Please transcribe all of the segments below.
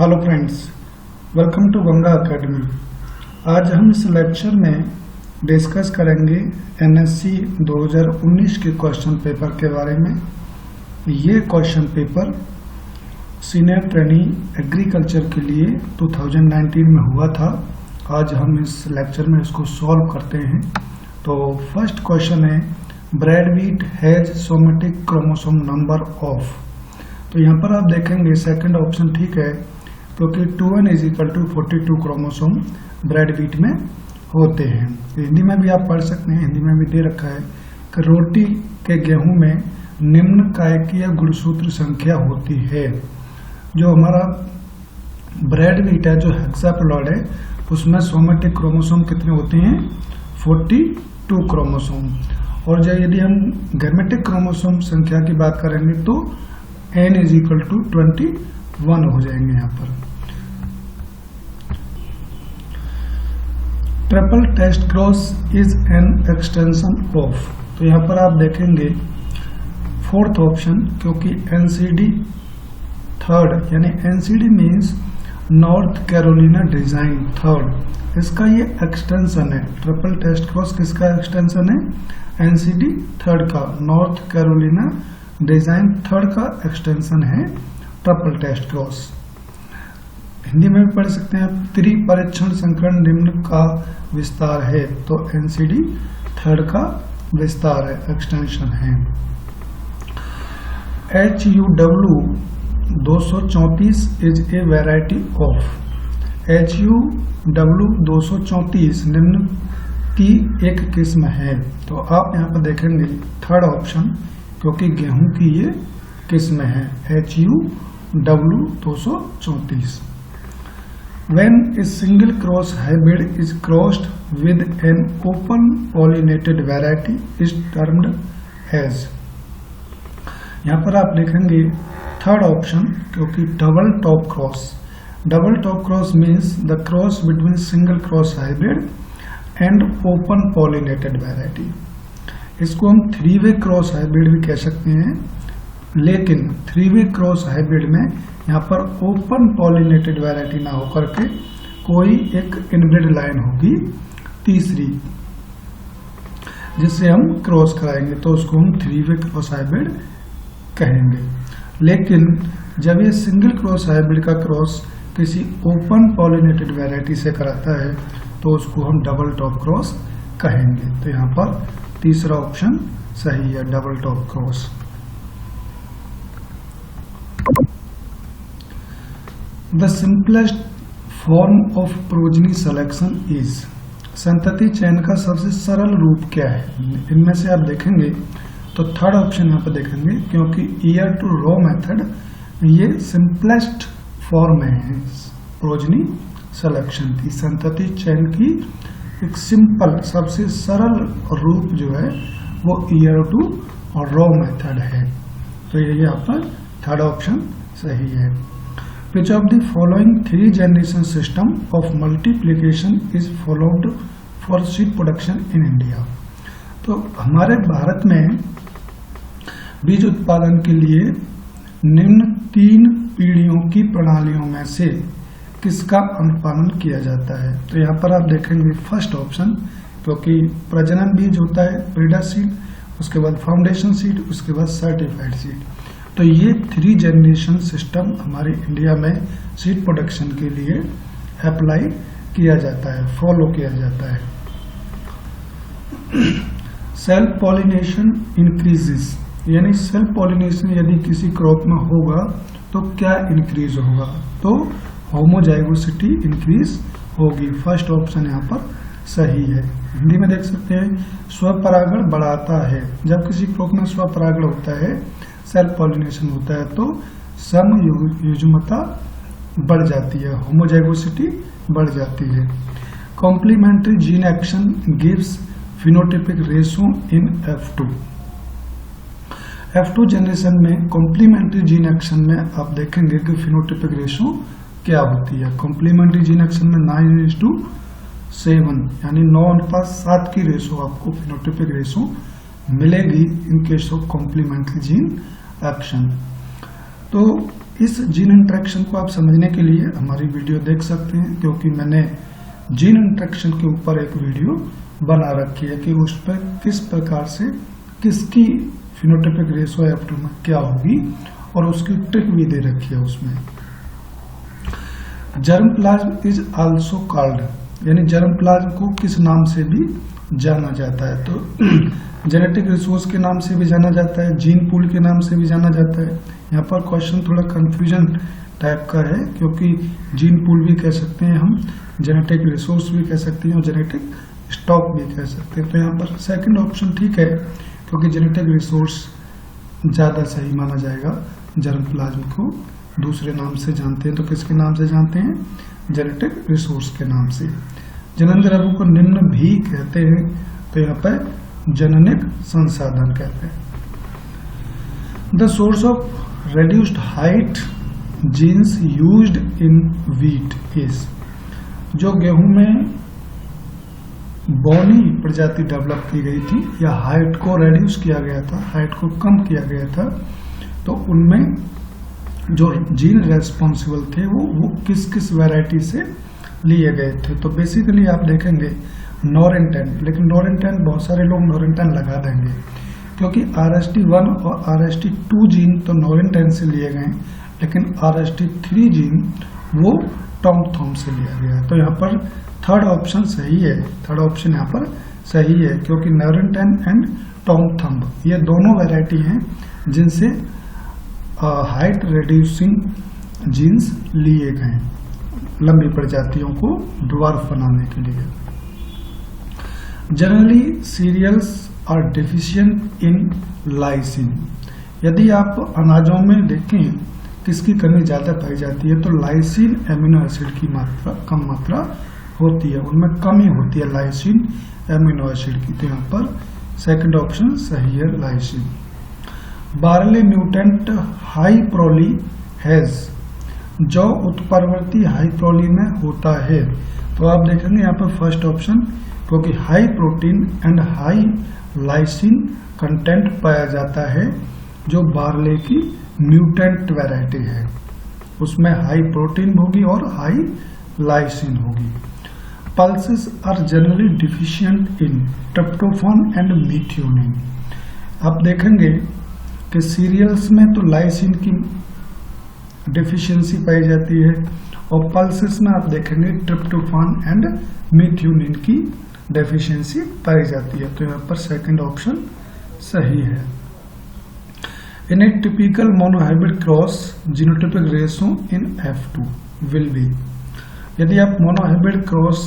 Hello friends, welcome to Ganga academy. आज हम इस लेक्चर में डिस्कस करेंगे एनएससी 2019 के क्वेश्चन पेपर के बारे में। ये question paper senior training agriculture के लिए 2019 में हुआ था। आज हम इस लेक्चर में इसको सॉल्व करते हैं। तो फर्स्ट क्वेश्चन है, bread wheat has somatic chromosome number of. तो यहाँ पर आप देखेंगे सेकंड ऑप्शन ठीक है, क्योंकि 2n = 42 क्रोमोसोम ब्रेड व्हीट में होते हैं। हिंदी में भी आप पढ़ सकते हैं, हिंदी में भी दे रखा है कि रोटी के गेहूं में निम्न कायकीय गुणसूत्र संख्या होती है। जो हमारा ब्रेड व्हीट है, जो हेक्साप्लॉइड है, उसमें सोमेटिक क्रोमोसोम कितने होते हैं? 42 क्रोमोसोम। और जब यदि हम गैमेटिक क्रोमोसोम संख्या की बात करेंगे तो n = 21 हो जाएंगे। यहाँ पर triple test cross is an extension of. तो यहाँ पर आप देखेंगे फोर्थ ऑप्शन, क्योंकि एनसीडी थर्ड, यानी NCD means North Carolina design third, इसका ये एक्सटेंशन है। ट्रिपल टेस्ट क्रॉस किसका एक्सटेंशन है? एनसीडी थर्ड का, नॉर्थ कैरोलिना डिजाइन थर्ड का एक्सटेंशन है ट्रिपल टेस्ट क्रॉस। हिंदी में भी पढ़ सकते हैं, त्रिपरीक्षण संकरण निम्न का विस्तार है, तो एनसीडी थर्ड का विस्तार है, एक्सटेंशन है। HUW 234 is a variety of. HUW 234 निम्न की एक किस्म है। तो आप यहाँ पर देखेंगे थर्ड ऑप्शन, क्योंकि गेहूं की ये किस्म है HUW 234। When a single cross hybrid is crossed with an open pollinated variety is termed as। यहाँ पर आप देखेंगे थर्ड ऑप्शन, क्योंकि double top cross. Double top cross means the cross between single cross hybrid and open pollinated variety. इसको हम 3-वे cross hybrid भी कह सकते हैं, लेकिन 3-वे क्रॉस हाइब्रिड में यहाँ पर ओपन पॉलिनेटेड वैरायटी ना होकर के कोई एक इनब्रिड लाइन होगी तीसरी, जिससे हम क्रॉस कराएंगे, तो उसको हम 3-वे क्रॉस हाइब्रिड कहेंगे। लेकिन जब ये सिंगल क्रॉस हाइब्रिड का क्रॉस किसी ओपन पॉलिनेटेड वैरायटी से कराता है तो उसको हम डबल टॉप क्रॉस कहेंगे। तो यहाँ पर तीसरा ऑप्शन सही है, double top cross. The simplest form of progeny selection is। संतति चयन का सबसे सरल रूप क्या है? इनमें से आप देखेंगे तो थर्ड ऑप्शन यहाँ पर देखेंगे, क्योंकि ईयर टू रो मेथड ये सिंपलेस्ट फॉर्म है प्रोजनी सिलेक्शन की। संतति चयन की एक सिंपल सबसे सरल रूप जो है वो ईयर टू और रो मेथड है। तो ये यहाँ पर थर्ड ऑप्शन सही है। Which of the following 3 generation system of multiplication is followed for seed production in India? तो हमारे भारत में बीज उत्पादन के लिए निम्न 3 पीढ़ियों की प्रणालियों में से किसका अनुपालन किया जाता है? तो यहाँ पर आप देखेंगे फर्स्ट ऑप्शन, क्योंकि प्रजनन बीज होता है ब्रीडर सीड, उसके बाद फाउंडेशन सीड, उसके बाद सर्टिफाइड सीड। तो ये 3 जनरेशन सिस्टम हमारे इंडिया में सीड प्रोडक्शन के लिए अप्लाई किया जाता है, फॉलो किया जाता है। सेल्फ पॉलिनेशन इंक्रीजेस, यानी सेल्फ पॉलिनेशन यदि किसी क्रॉप में होगा तो क्या इंक्रीज होगा? तो होमोजाइगोसिटी इंक्रीज होगी। फर्स्ट ऑप्शन यहाँ पर सही है। हिंदी में देख सकते हैं, स्वपरागण बढ़ाता है। जब किसी क्रॉप में स्वपरागण होता है, सेल्फ पॉलिनेशन होता है, तो समयुग्मता बढ़ जाती है, होमोजाइगोसिटी बढ़ जाती है। Complementary gene action gives phenotypic ratio in F2 generation में कॉम्प्लीमेंट्री जीन एक्शन में आप देखेंगे कि फिनोटाइपिक रेशो क्या होती है। कॉम्प्लीमेंट्री जीन एक्शन में 9:7, यानी 9:7 की रेशो आपको फिनोटाइपिक रेशो मिलेगी in case of complementary gene action. तो इस जीन इंटरेक्शन को आप समझने के लिए हमारी वीडियो देख सकते हैं, क्योंकि मैंने जीन इंटरेक्शन के ऊपर एक वीडियो बना रखी है कि उस पर किस प्रकार से किसकी फिनोटाइपिक रेशो F2 में क्या होगी और उसकी ट्रिक भी दे रखी है उसमें। जर्मप्लाज्म इज आल्सो कॉल्ड, यानी जर्मप्लाज्म को किस नाम से भी जाना जाता है, तो जेनेटिक रिसोर्स के नाम से भी जाना जाता है, जीन पूल के नाम से भी जाना जाता है। यहाँ पर क्वेश्चन थोड़ा कंफ्यूजन टाइप का है, क्योंकि जीन पूल भी कह सकते हैं हम, जेनेटिक रिसोर्स भी कह सकते हैं और जेनेटिक स्टॉक भी कह सकते हैं। तो यहाँ पर सेकंड ऑप्शन ठीक है, क्योंकि जेनेटिक रिसोर्स ज़्यादा सही माना जाएगा। जर्मप्लाज्म को दूसरे नाम से जानते हैं, तो किसके नाम से जानते हैं? जेनेटिक रिसोर्स के नाम से। जनन द्रव्य को निम्न भी कहते हैं, तो यहाँ पर जननिक संसाधन कहते हैं। The source of reduced height genes used in wheat is, जो गेहूं में बोनी प्रजाति डेवलप की गई थी या हाइट को रेड्यूस किया गया था, हाइट को कम किया गया था, तो उनमें जो जीन रेस्पॉन्सिबल थे वो किस किस वैरायटी से लिए गए थे। तो बेसिकली आप देखेंगे नॉरेंटेन, लेकिन नॉरेंटेन बहुत सारे लोग नॉरेंटेन लगा देंगे, क्योंकि RST1 और RST2 जीन तो नॉरेंटेन से लिए गए, लेकिन RST3 जीन वो टॉम थॉम से लिया गया। तो यहाँ पर थर्ड ऑप्शन सही है, थर्ड ऑप्शन यहाँ पर सही है, क्योंकि नॉरेंटेन एंड टॉम थम्ब ये दोनों वैरायटी हैं जिनसे हाइट रिड्यूसिंग जीन्स लिए गए लंबी प्रजातियों को ड्वार्फ बनाने के लिए। Generally cereals are deficient in lysine, यदि आप अनाजों में देखें किसकी कमी ज्यादा पाई जाती है, तो लाइसिन एमिनो एसिड की मात्रा कम मात्रा होती है, उनमें कमी होती है लाइसिन एमिनो एसिड की। तो यहाँ पर सेकंड ऑप्शन सही है, lysine. Barley mutant high प्रोली has, जो उत्परिवर्ती हाई प्रोली में होता है, तो आप देखेंगे यहाँ पर फर्स्ट ऑप्शन, क्योंकि high protein and high lysine content पाया जाता है जो बार्ले की म्यूटेंट वैरायटी है, उसमें हाई प्रोटीन होगी और हाई लाइसिन होगी। Pulses are generally deficient in tryptophan and methionine, आप देखेंगे कि सीरियल्स में तो लाइसिन की डेफिशिएंसी पाई जाती है और पल्सेस में आप देखेंगे ट्रिप्टोफान एंड मीथियोनिन की डेफिशिएंसी पाई जाती है। तो यहाँ पर सेकंड ऑप्शन सही है। In a typical monohybrid cross genotypic ratio in F2 will be, यदि आप मोनोहाइब्रिड क्रॉस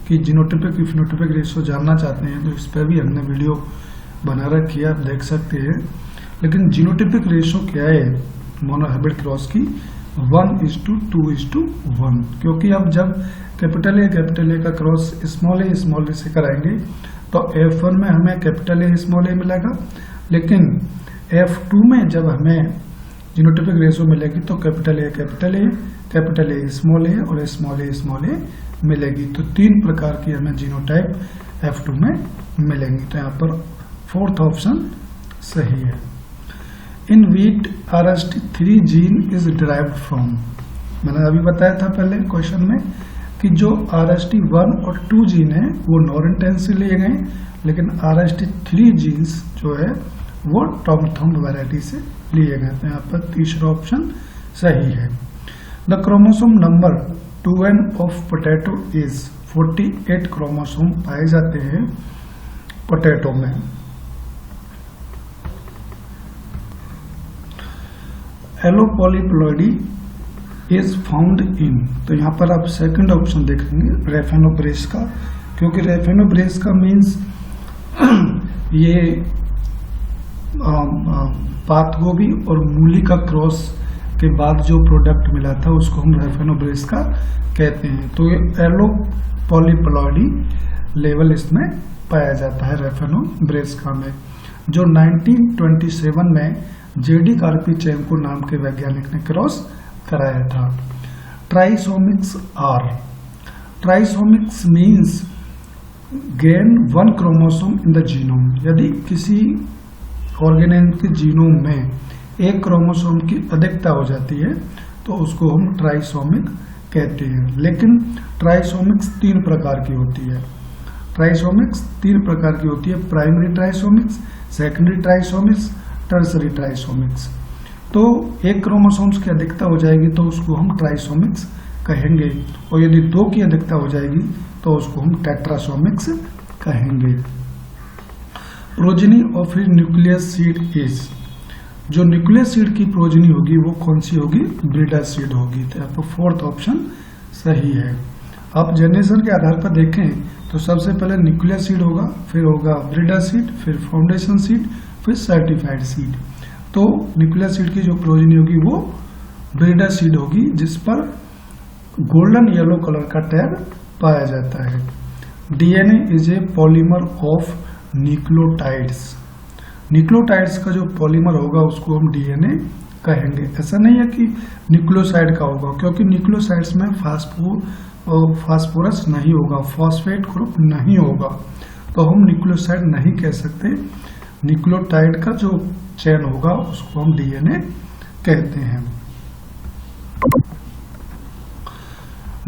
की जीनोटाइपिक फिनोटाइपिक रेशो जानना चाहते हैं तो इस पर भी हमने वीडियो बना रखी है, आप देख सकते हैं। लेकिन जीनोटाइपिक रेशो क्या है मोनोहाइब्रिड क्रॉस की? 1:2:1, क्योंकि अब जब कैपिटल ए का क्रॉस स्मॉल ए से कराएंगे तो F1 में हमें कैपिटल ए स्मॉल ए मिलेगा, लेकिन F2 में जब हमें जीनोटाइपिक रेशो मिलेगी तो कैपिटल ए स्मॉल ए और स्मॉल ए मिलेगी। तो तीन प्रकार की हमें जीनोटाइप F2 में मिलेंगी। तो यहाँ पर फोर्थ ऑप्शन सही है। In wheat RST3 gene is derived from, मैंने अभी बताया था पहले क्वेश्चन में कि जो RST1 और 2 जीन है वो नॉरेंटेन से लिए गए, लेकिन RST3 जीन्स जो है वो टॉम थम्ब वैरायटी से लिए गए। तो यहाँ पर तीसरा ऑप्शन सही है। The chromosome number 2n of potato is 48 chromosome पाए जाते हैं पोटैटो में। एलोपोलिप्लॉइडी इज फाउंड इन, तो यहाँ पर आप सेकंड ऑप्शन देखेंगे रेफेनोब्रेस का, क्योंकि रेफेनोब्रेस का मीन्स ये पात गोभी और मूली का क्रॉस के बाद जो प्रोडक्ट मिला था उसको हम रेफेनोब्रेस का कहते हैं। तो ये एलोपोलिप्लॉइडी लेवल इसमें पाया जाता है रेफेनोब्रेस का में, जो 1927 में JD कार्पीचेंको नाम के वैज्ञानिक ने क्रॉस कराया था। Trisomics are, trisomics means gain 1 chromosome in the genome, यदि किसी ऑर्गेनिज्म के जीनोम में एक क्रोमोसोम की अधिकता हो जाती है तो उसको हम ट्राइसोमिक कहते हैं। लेकिन ट्राइसोमिक्स 3 प्रकार की होती है। ट्राइसोमिक्स 3 प्रकार की होती है, प्राइमरी ट्राइसोमिक्स, सेकेंडरी ट्राइसोमिक्स, टर्सरी ट्राइसोमिक्स। तो एक क्रोमोसोम्स की अधिकता हो जाएगी तो उसको हम ट्राइसोमिक्स कहेंगे, और यदि 2 की अधिकता हो जाएगी तो उसको हम टेट्रासोमिक्स कहेंगे। Progeny of nucleus seed is, जो न्यूक्लियस सीड की प्रोजेनी होगी वो कौन सी होगी? ब्रीडर सीड होगी। तो यहाँ पर 4th ऑप्शन सही है। आप जनरेशन के आधार पर देखें तो सबसे पहले न्यूक्लियस सीड होगा, फिर होगा ब्रीडर सीड, फिर फाउंडेशन सीड, फिर सर्टिफाइड सीड। तो न्यूक्लियस सीड की जो प्रोजेनी होगी वो ब्रीडर सीड होगी, जिस पर गोल्डन येलो कलर का टैग पाया जाता है। DNA is a polymer of nucleotides. Nucleotides का जो पॉलीमर होगा उसको हम डीएनए कहेंगे। ऐसा नहीं है कि न्यूक्लियोसाइड का होगा, क्योंकि न्यूक्लियोसाइड्स में फास्फोरस नहीं होगा, फॉस्फेट ग्रुप नहीं होगा, तो हम न्यूक्लियोसाइड नहीं कह सकते। न्यूक्लियोटाइड का जो चेन होगा उसको हम डीएनए कहते हैं।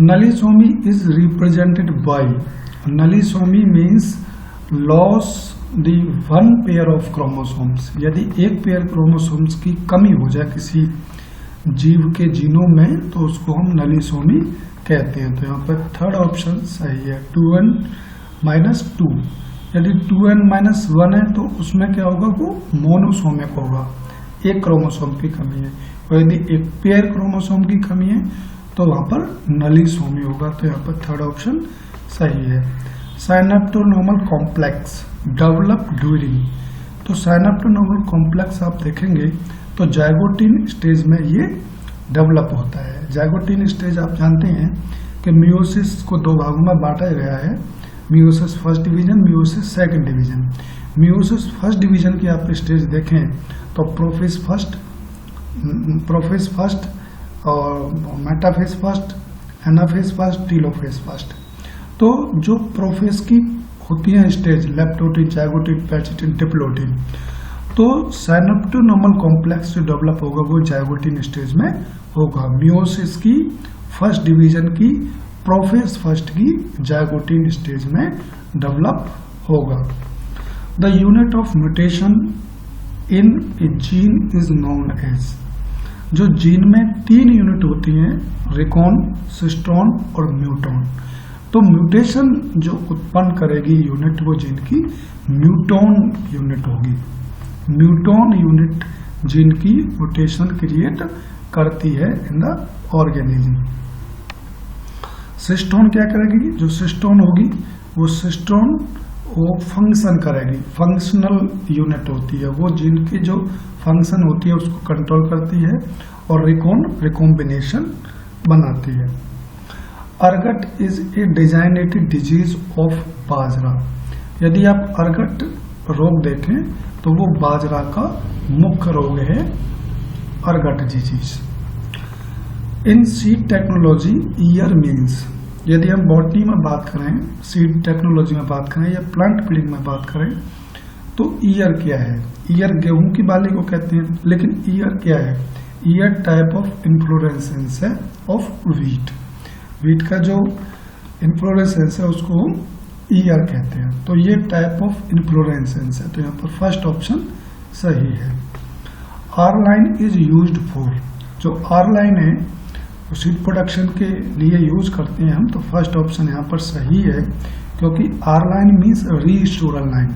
नलीसोमी is represented by, नलीसोमी means loss the 1 pair of chromosomes. यदि एक पेयर क्रोमोसोम्स की कमी हो जाए किसी जीव के जीनोम में तो उसको हम नलीसोमी कहते हैं। तो यहाँ पर 3rd ऑप्शन सही है, 2n-2। यदि 2n-1 है तो उसमें क्या होगा? वो मोनोसोमिक होगा, एक क्रोमोसोम की कमी है। और यदि एक पेयर क्रोमोसोम की कमी है तो वहां पर नलीसोमी होगा। तो यहाँ पर 3rd ऑप्शन सही है। साइनेप्टोनोमल कॉम्प्लेक्स डेवलप ड्यूरिंग, तो साइनेप्टोनोमल कॉम्प्लेक्स आप देखेंगे तो जाइगोटिन स्टेज में ये डेवलप होता है। जाइगोटिन स्टेज आप जानते हैं कि मियोसिस को 2 भागों में बांटा गया है, meiosis first division, meiosis second division. Meiosis first division की आप स्टेज देखें तो प्रोफेज फर्स्ट और metaphase first, anaphase first, telophase first. तो जो प्रोफेज की होती है स्टेज, लेप्टोटिन, जाइगोटिन, पैचिटिन, डिप्लोटिन, तो साइनेप्टोनोमल कॉम्प्लेक्स जो डेवलप होगा वो जाइगोटिन स्टेज में होगा। मियोसिस की फर्स्ट डिवीजन की, प्रोफेज फर्स्ट की जाइगोटिन स्टेज में डेवलप होगा। The unit of mutation in a gene is known as, जो जीन में 3 यूनिट होती हैं, रिकॉन, सिस्टोन और म्यूटोन। तो म्यूटेशन जो उत्पन्न करेगी यूनिट वो जीन की म्यूटोन यूनिट होगी। म्यूटोन यूनिट जीन की म्यूटेशन क्रिएट करती है इन द ऑर्गेनिज्म। सिस्टोन क्या करेगी? जो सिस्टोन होगी वो सिस्टोन वो फंक्शन करेगी, फंक्शनल यूनिट होती है, वो जीन की जो फंक्शन होती है उसको कंट्रोल करती है। और रिकॉन रिकॉम्बिनेशन बनाती है। Ergot is a designated disease of बाजरा। यदि आप अर्गट रोग देखें तो वो बाजरा का मुख्य रोग है, अर्गट डिजीज। इन सीड टेक्नोलॉजी ईयर मीन्स, यदि हम बॉटनी में बात करें, सीड टेक्नोलॉजी में बात करें या प्लांट ब्रीडिंग में बात करें तो ईयर क्या है? ईयर गेहूं की बाली को कहते हैं, लेकिन ईयर क्या है? ईयर टाइप ऑफ इन्फ्लोरेसेंस है ऑफ वीट। वीट का जो इन्फ्लोरेसेंस है उसको हम ईयर कहते हैं। तो ये टाइप ऑफ इन्फ्लोरेसेंस है। तो यहाँ पर फर्स्ट ऑप्शन सही है। R line is used for, जो आर लाइन है वो सीड प्रोडक्शन के लिए यूज करते हैं हम। तो फर्स्ट ऑप्शन यहाँ पर सही है, क्योंकि आर लाइन मीन्स रीस्टोरल लाइन,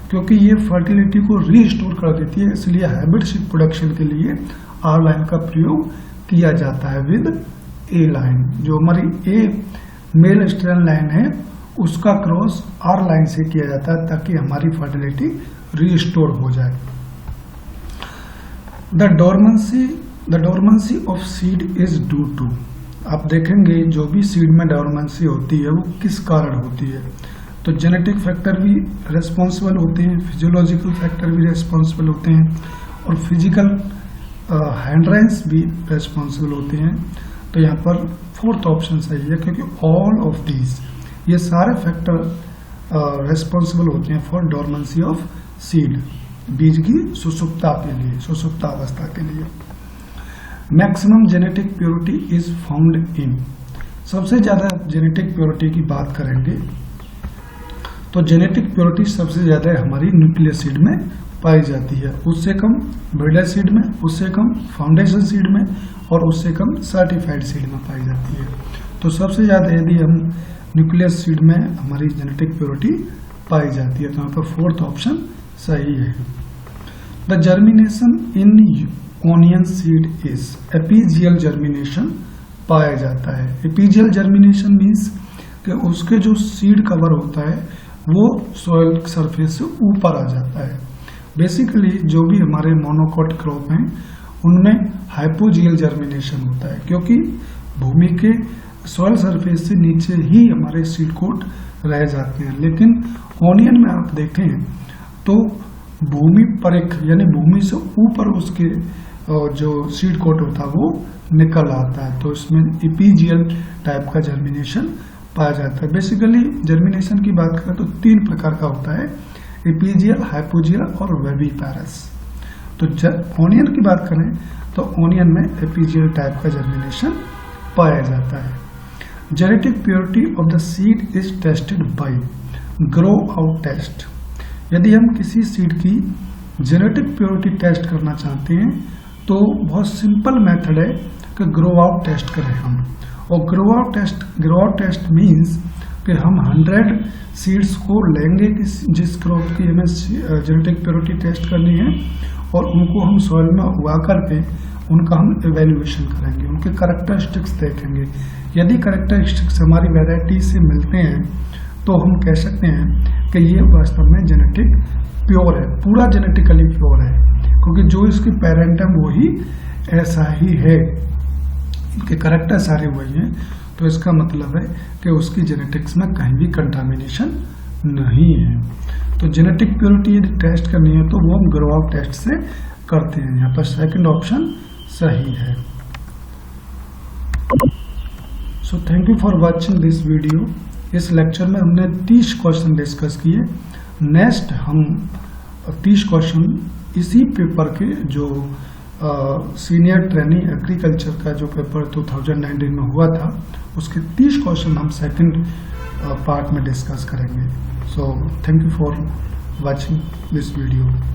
क्योंकि ये फर्टिलिटी को रीस्टोर कर देती है, इसलिए हाइब्रिड सीड प्रोडक्शन के लिए आर लाइन का प्रयोग किया जाता है विद ए लाइन। जो हमारी ए मेल स्ट्रैंड लाइन है उसका क्रॉस आर लाइन से किया जाता है ताकि हमारी फर्टिलिटी रीस्टोर हो जाए। The dormancy of seed is due to, आप देखेंगे जो भी सीड में डोरमेंसी होती है वो किस कारण होती है। तो जेनेटिक फैक्टर भी रेस्पॉन्सिबल होते हैं, फिजियोलॉजिकल फैक्टर भी रेस्पॉन्सिबल होते हैं, और फिजिकल हैंड्रेंस भी रेस्पॉन्सिबल होते हैं। तो यहाँ पर फोर्थ ऑप्शन सही है, क्योंकि ऑल ऑफ दीज, ये सारे फैक्टर रेस्पॉन्सिबल होते हैं फॉर डोरमेंसी ऑफ सीड। बीज की सुषुप्ता के लिए, सुषुप्ता अवस्था के लिए। Maximum genetic purity is found in, सबसे ज्यादा जेनेटिक प्योरिटी की बात करेंगे तो जेनेटिक प्योरिटी सबसे ज्यादा हमारी न्यूक्लियर सीड में पाई जाती है, उससे कम ब्रीडर सीड में, उससे कम फाउंडेशन सीड में और उससे कम सर्टिफाइड सीड में पाई जाती है। तो सबसे ज्यादा यदि हम न्यूक्लियर सीड में हमारी जेनेटिक प्योरिटी पाई जाती है तो यहाँ पर फोर्थ ऑप्शन सही है। The germination in onion seed is epigeal germination पाया जाता है। एपीजियल जर्मिनेशन मीन्स कि उसके जो सीड कवर होता है वो सॉइल सरफेस से ऊपर आ जाता है। बेसिकली जो भी हमारे मोनोकोट क्रॉप हैं उनमें हाइपोजियल जर्मिनेशन होता है, क्योंकि भूमि के सॉइल सरफेस से नीचे ही हमारे सीड कोट रह जाते हैं। लेकिन ओनियन में आप देखें तो भूमि परिख यानी भूमि से ऊपर उसके जो सीड कोट होता है वो निकल आता है, तो इसमें एपीजियल टाइप का जर्मिनेशन पाया जाता है। बेसिकली जर्मिनेशन की बात करें तो 3 प्रकार का होता है, एपीजियल, हाइपोजियल और वेविपैरस। तो ओनियन की बात करें तो ओनियन में एपीजियल टाइप का जर्मिनेशन पाया जाता है। Genetic purity of the seed is tested by grow out test. यदि हम किसी सीड की जेनेटिक प्योरिटी टेस्ट करना चाहते हैं तो बहुत सिंपल मेथड है कि ग्रो आउट टेस्ट करें हम। और ग्रो आउट टेस्ट मीन्स कि हम 100 सीड्स को लेंगे जिस क्रॉप की हमें जेनेटिक प्योरिटी टेस्ट करनी है और उनको हम सॉइल में उगा करके उनका हम एवेल्युएशन करेंगे, उनके कैरेक्टरिस्टिक्स देखेंगे। यदि कैरेक्टरिस्टिक्स हमारी वैरायटी से मिलते हैं तो हम कह सकते हैं कि ये वास्तव में जेनेटिक प्योर है, पूरा जेनेटिकली प्योर है, क्योंकि जो इसके पेरेंटम वही ऐसा ही है, इनके कैरेक्टर सारे वही हैं। तो इसका मतलब है कि उसकी जेनेटिक्स में कहीं भी कंटामिनेशन नहीं है। तो जेनेटिक प्योरिटी यदि टेस्ट करनी है तो वो हम ग्रो आउट टेस्ट से करते हैं। यहाँ पर सेकंड ऑप्शन सही है। So thank you for watching this video. इस लेक्चर में हमने 30 क्वेश्चन डिस्कस किए। नेक्स्ट हम 30 क्वेश्चन इसी पेपर के जो सीनियर ट्रेनिंग एग्रीकल्चर का जो पेपर 2019 में हुआ था उसके 30 क्वेश्चन हम सेकंड पार्ट में डिस्कस करेंगे। So thank you for watching this video.